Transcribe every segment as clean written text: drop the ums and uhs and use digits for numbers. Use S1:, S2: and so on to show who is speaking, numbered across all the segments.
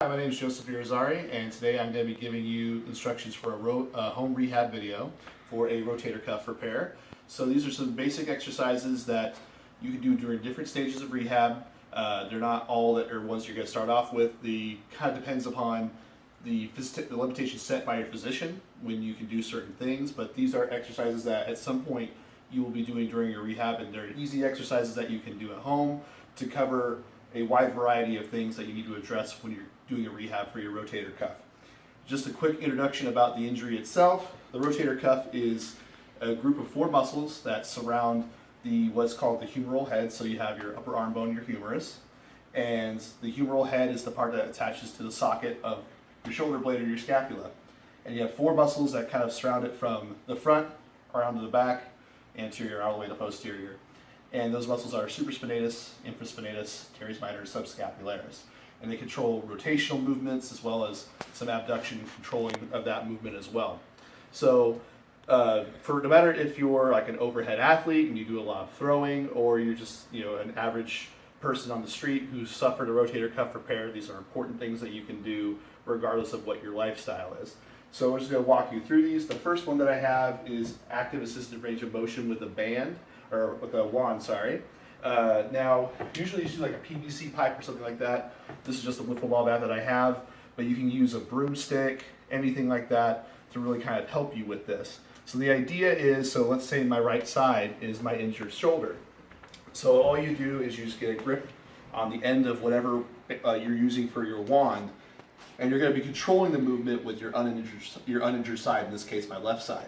S1: Hi, my name is Joseph Irizarry, and today I'm going to be giving you instructions for a home rehab video for a rotator cuff repair. So these are some basic exercises that you can do during different stages of rehab. They're not all that are ones you're going to start off with. The kind of depends upon the limitations set by your physician when you can do certain things, but these are exercises that at some point you will be doing during your rehab, and they're easy exercises that you can do at home to cover a wide variety of things that you need to address when you're doing a rehab for your rotator cuff. Just a quick introduction about the injury itself. The rotator cuff is a group of 4 muscles that surround what's called the humeral head. So you have your upper arm bone, your humerus, and the humeral head is the part that attaches to the socket of your shoulder blade or your scapula. And you have 4 muscles that kind of surround it from the front around to the back, anterior all the way to posterior. And those muscles are supraspinatus, infraspinatus, teres minor, subscapularis. And they control rotational movements as well as some abduction controlling of that movement as well. So for no matter if you're like an overhead athlete and you do a lot of throwing, or you're just an average person on the street who's suffered a rotator cuff repair, these are important things that you can do regardless of what your lifestyle is. So we're just going to walk you through these. The first one that I have is active assisted range of motion with a band, or with a wand, sorry. Now, usually you use like a PVC pipe or something like that. This is just a wiffle ball bat that I have, but you can use a broomstick, anything like that, to really kind of help you with this. So the idea is, so let's say my right side is my injured shoulder. So all you do is you just get a grip on the end of whatever you're using for your wand, and you're going to be controlling the movement with your uninjured side, in this case my left side.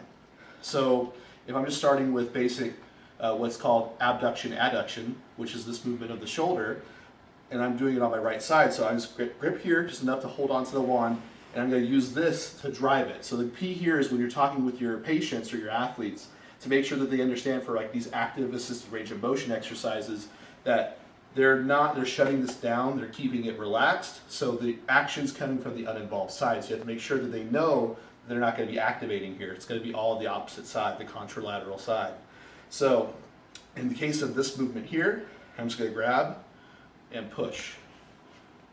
S1: So if I'm just starting with basic what's called abduction adduction, which is this movement of the shoulder, and I'm doing it on my right side, so I just grip here just enough to hold onto the wand, and I'm going to use this to drive it. So the key here is when you're talking with your patients or your athletes, to make sure that they understand for like these active assisted range of motion exercises that they're shutting this down, they're keeping it relaxed, so the action's coming from the uninvolved side. So you have to make sure that they know they're not going to be activating here. It's going to be all the opposite side, the contralateral side. So in the case of this movement here, I'm just going to grab and push.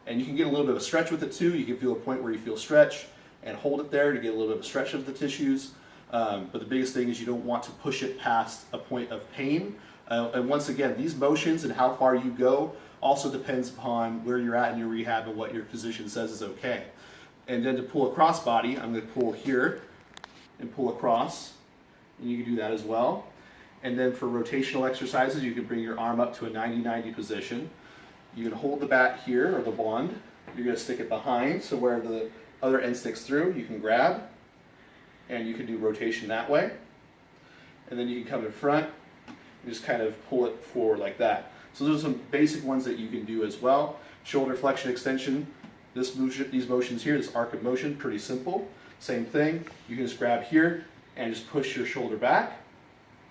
S1: And you can get a little bit of a stretch with it too. You can feel a point where you feel stretch and hold it there to get a little bit of a stretch of the tissues. But the biggest thing is you don't want to push it past a point of pain. And once again, these motions and how far you go also depends upon where you're at in your rehab and what your physician says is okay. And then to pull a cross body, I'm going to pull here and pull across. And you can do that as well. And then for rotational exercises, you can bring your arm up to a 90-90 position. You can hold the bat here, or the wand. You're going to stick it behind, so where the other end sticks through, you can grab. And you can do rotation that way. And then you can come in front and just kind of pull it forward like that. So those are some basic ones that you can do as well. Shoulder flexion extension, these motions here, this arc of motion, pretty simple. Same thing, you can just grab here and just push your shoulder back,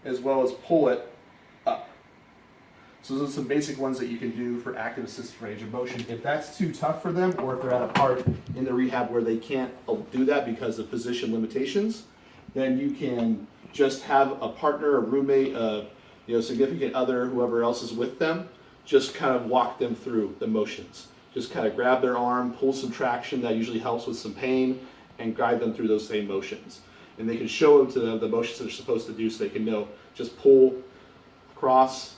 S1: as well as pull it up. So those are some basic ones that you can do for active assisted range of motion. If that's too tough for them, or if they're at a part in the rehab where they can't do that because of physician limitations, then you can just have a partner, a roommate, significant other, whoever else is with them, just kind of walk them through the motions. Just kind of grab their arm, pull some traction, that usually helps with some pain, and guide them through those same motions. And they can show them to them the motions they're supposed to do, so they can know, just pull, cross,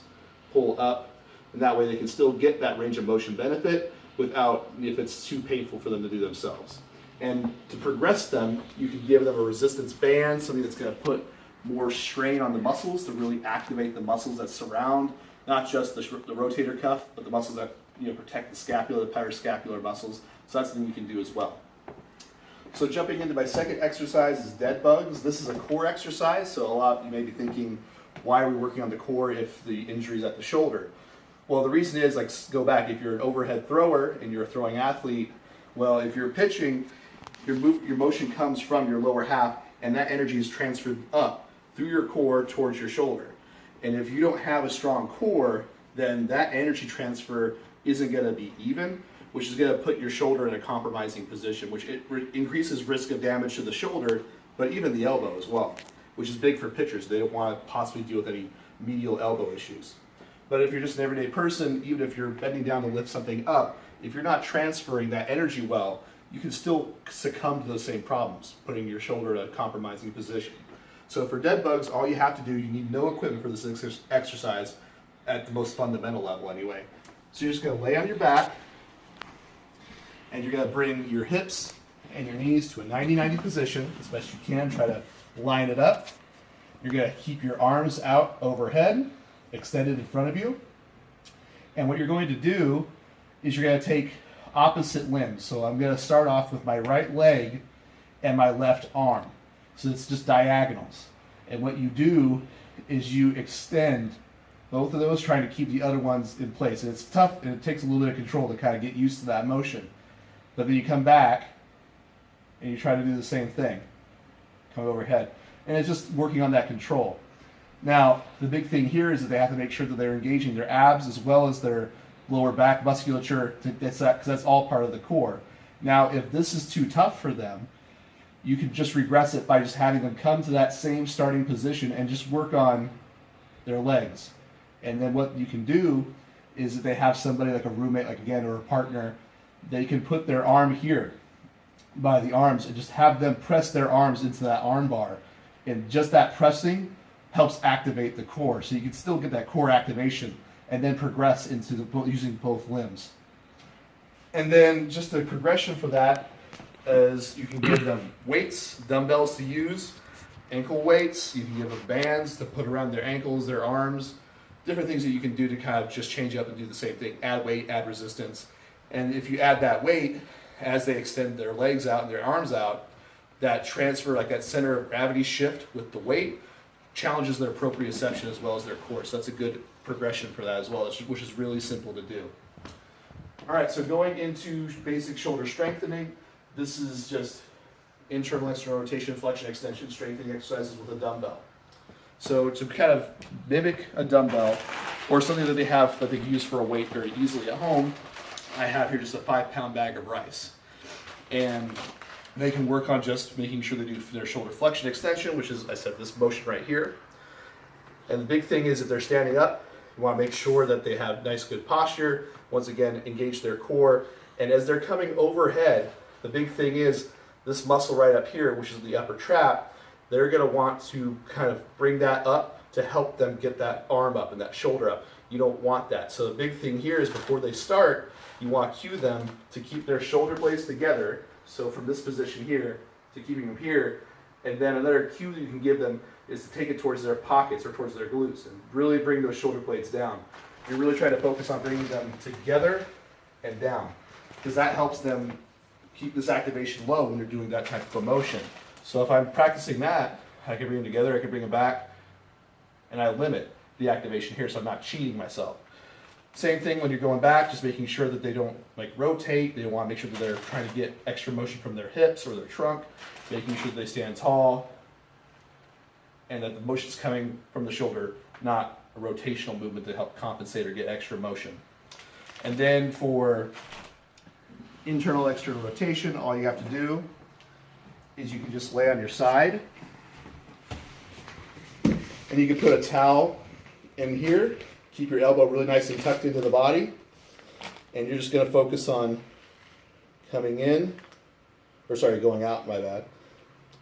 S1: pull up, and that way they can still get that range of motion benefit without, if it's too painful for them to do themselves. And to progress them, you can give them a resistance band, something that's going to put more strain on the muscles to really activate the muscles that surround not just the rotator cuff, but the muscles that protect the scapula, the parascapular muscles. So that's something you can do as well. So jumping into my second exercise is dead bugs. This is a core exercise, so a lot of you may be thinking, why are we working on the core if the injury is at the shoulder? Well, the reason is, like, go back, if you're an overhead thrower and you're a throwing athlete, well, if you're pitching, your motion comes from your lower half, and that energy is transferred up through your core towards your shoulder. And if you don't have a strong core, then that energy transfer isn't going to be even, which is going to put your shoulder in a compromising position, which increases risk of damage to the shoulder, but even the elbow as well, which is big for pitchers. They don't want to possibly deal with any medial elbow issues. But if you're just an everyday person, even if you're bending down to lift something up, if you're not transferring that energy well, you can still succumb to those same problems, putting your shoulder in a compromising position. So for dead bugs, all you have to do, you need no equipment for this exercise at the most fundamental level anyway. So you're just gonna lay on your back, and you're gonna bring your hips and your knees to a 90-90 position, as best you can. Try to line it up. You're gonna keep your arms out overhead, extended in front of you. And what you're going to do is you're gonna take opposite limbs. So I'm gonna start off with my right leg and my left arm. So it's just diagonals. And what you do is you extend both of those, trying to keep the other ones in place. And it's tough, and it takes a little bit of control to kind of get used to that motion. But then you come back, and you try to do the same thing. Come overhead. And it's just working on that control. Now, the big thing here is that they have to make sure that they're engaging their abs as well as their lower back musculature, because that's all part of the core. Now, if this is too tough for them, you can just regress it by just having them come to that same starting position and just work on their legs. And then what you can do is, if they have somebody like a roommate, like again, or a partner, they can put their arm here by the arms and just have them press their arms into that arm bar. And just that pressing helps activate the core. So you can still get that core activation and then progress into using both limbs. And then just a progression for that is you can give them weights, dumbbells to use, ankle weights. You can give them bands to put around their ankles, their arms, different things that you can do to kind of just change up and do the same thing. Add weight, add resistance. And if you add that weight, as they extend their legs out and their arms out, that transfer, like that center of gravity shift with the weight, challenges their proprioception as well as their core. So that's a good progression for that as well, which is really simple to do. All right, so going into basic shoulder strengthening, this is just internal, external rotation, flexion, extension, strengthening exercises with a dumbbell. So to kind of mimic a dumbbell, or something that they have that they can use for a weight very easily at home, I have here just a 5-pound bag of rice. And they can work on just making sure they do their shoulder flexion extension, which is, I said, this motion right here. And the big thing is, if they're standing up, you want to make sure that they have nice, good posture. Once again, engage their core. And as they're coming overhead, the big thing is this muscle right up here, which is the upper trap, they're going to want to kind of bring that up to help them get that arm up and that shoulder up. You don't want that. So the big thing here is, before they start, you want to cue them to keep their shoulder blades together. So from this position here to keeping them here. And then another cue you can give them is to take it towards their pockets or towards their glutes and really bring those shoulder blades down. You're really trying to focus on bringing them together and down, because that helps them keep this activation low when they're doing that type of a motion. So if I'm practicing that, I can bring them together, I can bring them back, and I limit the activation here so I'm not cheating myself. Same thing when you're going back, just making sure that they don't rotate. They want to make sure that they're trying to get extra motion from their hips or their trunk, making sure that they stand tall, and that the motion's coming from the shoulder, not a rotational movement to help compensate or get extra motion. And then for internal, external rotation, all you have to do is you can just lay on your side, and you can put a towel in here. Keep your elbow really nice and tucked into the body, and you're just going to focus on coming in, or sorry, going out, my bad,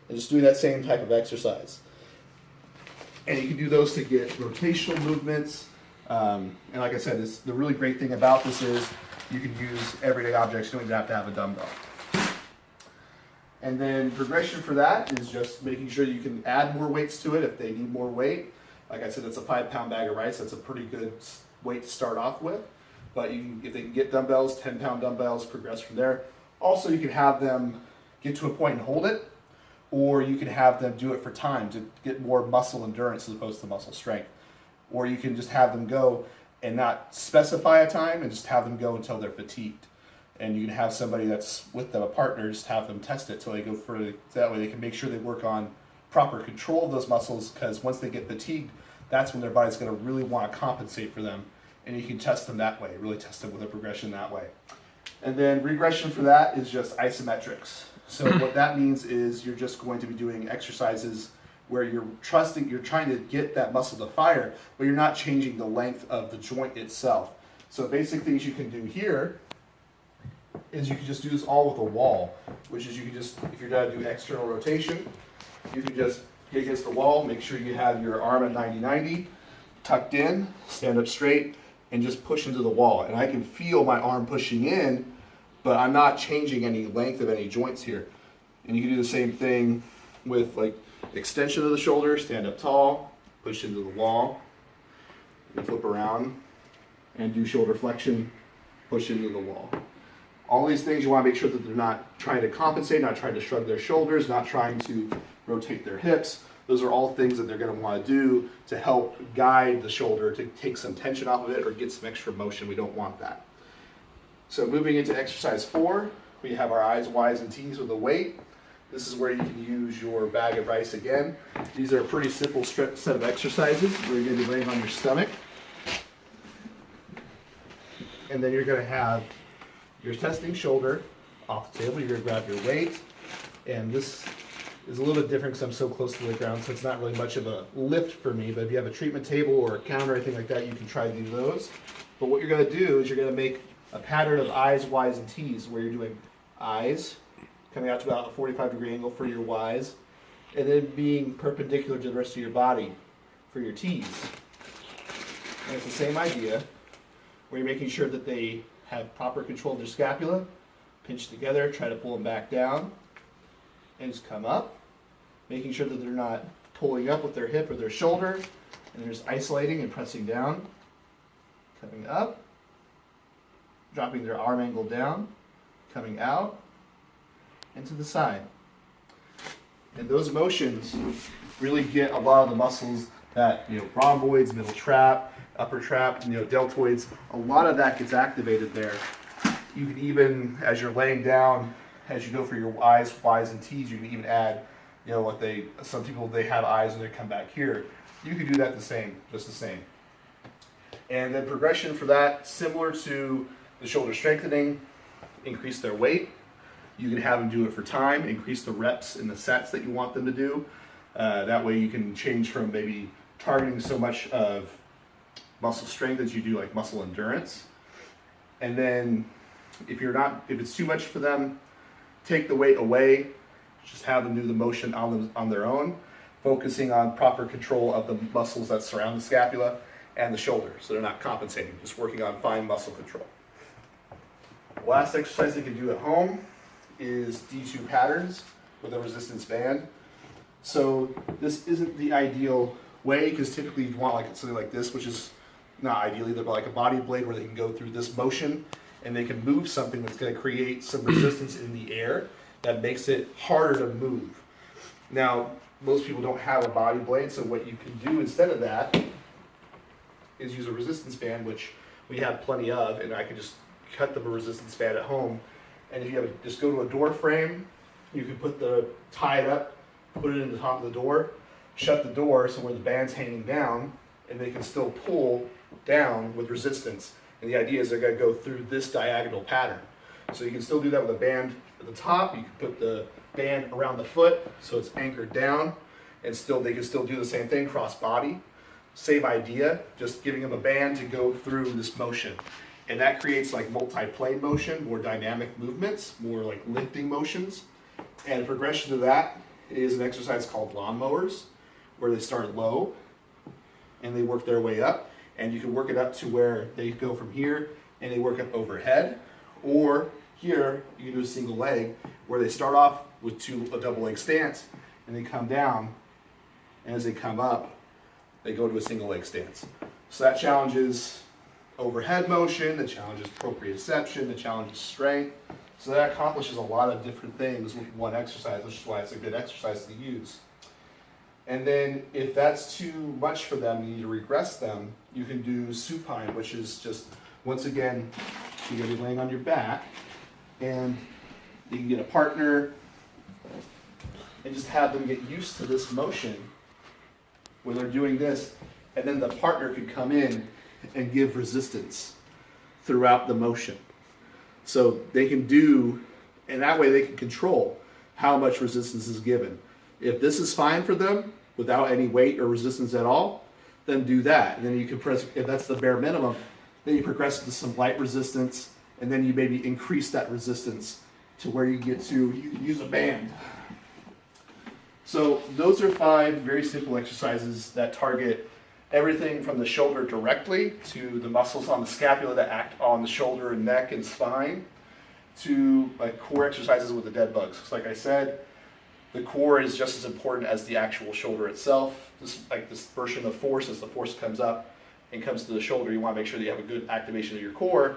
S1: and just doing that same type of exercise. And you can do those to get rotational movements. And like I said, the really great thing about this is you can use everyday objects. You don't even have to have a dumbbell. And then progression for that is just making sure you can add more weights to it if they need more weight. Like I said, it's a 5-pound bag of rice. That's a pretty good weight to start off with. But if they can get dumbbells, 10-pound dumbbells, progress from there. Also, you can have them get to a point and hold it, or you can have them do it for time to get more muscle endurance as opposed to muscle strength. Or you can just have them go and not specify a time and just have them go until they're fatigued. And you can have somebody that's with them, a partner, just have them test it till they go further. That way they can make sure they work on proper control of those muscles, because once they get fatigued, that's when their body's going to really want to compensate for them. And you can test them that way, really test them with a progression that way. And then regression for that is just isometrics. So what that means is you're just going to be doing exercises where you're trying to get that muscle to fire, but you're not changing the length of the joint itself. So basic things you can do here is you can just do this all with a wall, which is you can just, if you're trying to do external rotation, you can just get against the wall, make sure you have your arm at 90-90, tucked in, stand up straight, and just push into the wall. And I can feel my arm pushing in, but I'm not changing any length of any joints here. And you can do the same thing with like extension of the shoulder, stand up tall, push into the wall, and flip around, and do shoulder flexion, push into the wall. All these things you want to make sure that they're not trying to compensate, not trying to shrug their shoulders, not trying to rotate their hips. Those are all things that they're going to want to do to help guide the shoulder to take some tension off of it or get some extra motion. We don't want that. So moving into exercise 4, we have our I's, Y's, and T's with a weight. This is where you can use your bag of rice again. These are a pretty simple set of exercises where you're going to be laying on your stomach. And then you're going to have your testing shoulder off the table. You're going to grab your weight. And this is a little bit different because I'm so close to the ground, so it's not really much of a lift for me. But if you have a treatment table or a counter or anything like that, you can try to do those. But what you're going to do is you're going to make a pattern of I's, Y's, and T's where you're doing I's, coming out to about a 45-degree angle for your Y's, and then being perpendicular to the rest of your body for your T's. And it's the same idea where you're making sure that they have proper control of their scapula, pinch together, try to pull them back down, and just come up, making sure that they're not pulling up with their hip or their shoulder, and they're just isolating and pressing down, coming up, dropping their arm angle down, coming out, and to the side. And those motions really get a lot of the muscles that, rhomboids, middle trap, upper trap, deltoids, a lot of that gets activated there. You can even, as you're laying down, as you go for your I's, Y's, and T's, you can even add, some people, they have I's and they come back here. You can do that just the same. And then progression for that, similar to the shoulder strengthening, increase their weight. You can have them do it for time, increase the reps and the sets that you want them to do. That way you can change from maybe targeting so much of muscle strength as you do like muscle endurance. And then if it's too much for them, take the weight away, just have them do the motion on their own, focusing on proper control of the muscles that surround the scapula and the shoulder, so they're not compensating, just working on fine muscle control. The last exercise they can do at home is D2 patterns with a resistance band. So this isn't the ideal way, because typically you want like something like this, which is not ideal either, but like a body blade where they can go through this motion and they can move something that's going to create some resistance in the air that makes it harder to move. Now, most people don't have a body blade, so what you can do instead of that is use a resistance band, which we have plenty of, and I can just cut them a resistance band at home. And if you just go to a door frame, you can tie it up, put it in the top of the door, shut the door so where the band's hanging down, and they can still pull down with resistance. And the idea is they're going to go through this diagonal pattern. So you can still do that with a band at the top. You can put the band around the foot so it's anchored down, and they can still do the same thing, cross body. Same idea, just giving them a band to go through this motion. And that creates like multi-plane motion, more dynamic movements, more like lifting motions. And the progression to that is an exercise called lawnmowers, where they start low and they work their way up. And you can work it up to where they go from here and they work up overhead. Or here, you can do a single leg, where they start off with a double leg stance and they come down. And as they come up, they go to a single leg stance. So that challenges overhead motion, that challenges proprioception, that challenges strength. So that accomplishes a lot of different things with one exercise, which is why it's a good exercise to use. And then if that's too much for them, you need to regress them, you can do supine, which is just, once again, you're going to be laying on your back, and you can get a partner and just have them get used to this motion where they're doing this, and then the partner could come in and give resistance throughout the motion. So they can and that way they can control how much resistance is given. If this is fine for them, without any weight or resistance at all, then do that. And then you can if that's the bare minimum, then you progress to some light resistance, and then you maybe increase that resistance to where you get to, you can use a band. So those are 5 very simple exercises that target everything from the shoulder directly to the muscles on the scapula that act on the shoulder and neck and spine, to like core exercises with the dead bugs. So like I said, the core is just as important as the actual shoulder itself. Like this dispersion of force, as the force comes up and comes to the shoulder, you want to make sure that you have a good activation of your core.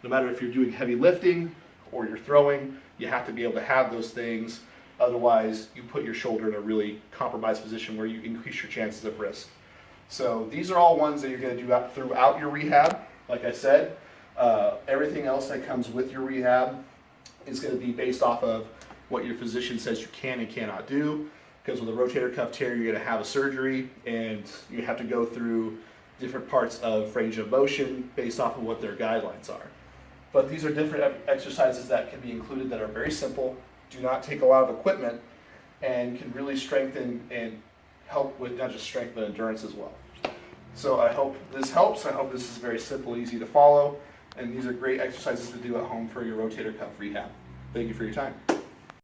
S1: No matter if you're doing heavy lifting or you're throwing, you have to be able to have those things. Otherwise, you put your shoulder in a really compromised position where you increase your chances of risk. So these are all ones that you're going to do throughout your rehab. Like I said, everything else that comes with your rehab is going to be based off of what your physician says you can and cannot do. Because with a rotator cuff tear, you're going to have a surgery and you have to go through different parts of range of motion based off of what their guidelines are. But these are different exercises that can be included that are very simple, do not take a lot of equipment, and can really strengthen and help with not just strength but endurance as well. So I hope this helps. I hope this is very simple, easy to follow, and these are great exercises to do at home for your rotator cuff rehab. Thank you for your time.